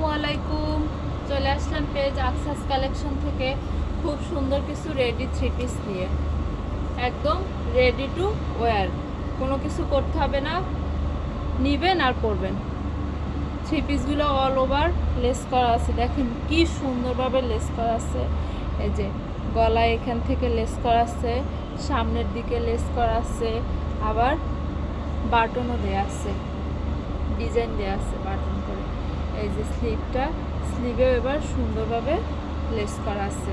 আসসালামু আলাইকুম। চলে আসলাম পেজ আকসাস কালেকশন থেকে খুব সুন্দর কিছু রেডি থ্রি পিস নিয়ে, একদম রেডি টু ওয়্যার, কোনো কিছু করতে হবে না, নিবেন আর পরবেন। থ্রি পিসগুলো অল ওভার লেস করা আছে, দেখেন কি সুন্দরভাবে লেস করা আছে। এই যে গলায় এখান থেকে লেস করা আছে, সামনের দিকে লেস করা আছে, আবার বাটনও দেওয়া আছে, ডিজাইন দেওয়া আছে বাটন করে। এই যে স্লিভেও এবার সুন্দরভাবে লেস করা আছে।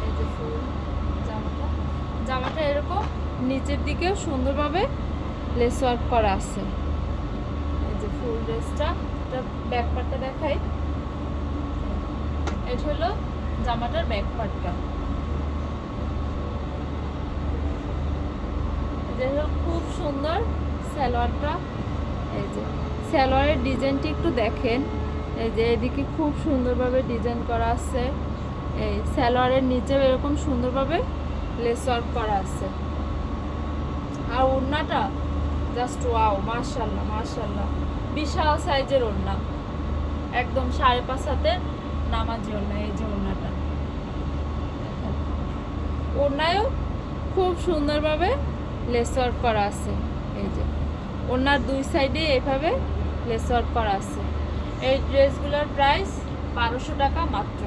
এই যে ফুল জামাটা এরকম নিচের দিকেও সুন্দরভাবে লেস ওয়ার্ক করা আছে। এই যে ফুল ড্রেসটা, এটা ব্যাক পার্টটা দেখাই। এটা হলো জামাটার ব্যাক পার্টটা। এটা হলো খুব সুন্দর সালোয়ারটা। এই যে সালোয়ারের ডিজাইনটি একটু দেখেন, এই যে এদিকে খুব সুন্দরভাবে ডিজাইন করা আছে। এই সালোয়ারের নিচেও এরকম সুন্দরভাবে লেস ওয়ার্ক করা আছে। আর ওড়নাটা জাস্ট ওয়াও, মাশাআল্লাহ মাশাআল্লাহ, বিশাল সাইজের ওড়না, একদম 5.5 হাতের নামাজি ওড়না। এই যে ওড়নাটা, ওড়নায়ও খুব সুন্দরভাবে লেস ওয়ার্ক করা আছে। এই যে ওড়নার দুই সাইডে এভাবে লেস ওয়ার্ক করা আছে। এই ড্রেসগুলোর প্রাইস 1200 টাকা মাত্র,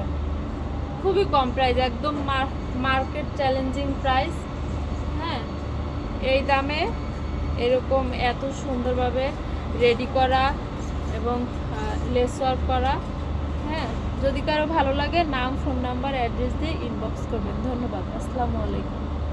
খুবই কম প্রাইস, একদম মার্কেট চ্যালেঞ্জিং প্রাইস। হ্যাঁ, এই দামে এরকম এত সুন্দরভাবে রেডি করা এবং লেস ওয়ার্ক করা। হ্যাঁ, যদি কারো ভালো লাগে নাম, ফোন নাম্বার, অ্যাড্রেস দিয়ে ইনবক্স করবেন। ধন্যবাদ। আসসালামু আলাইকুম।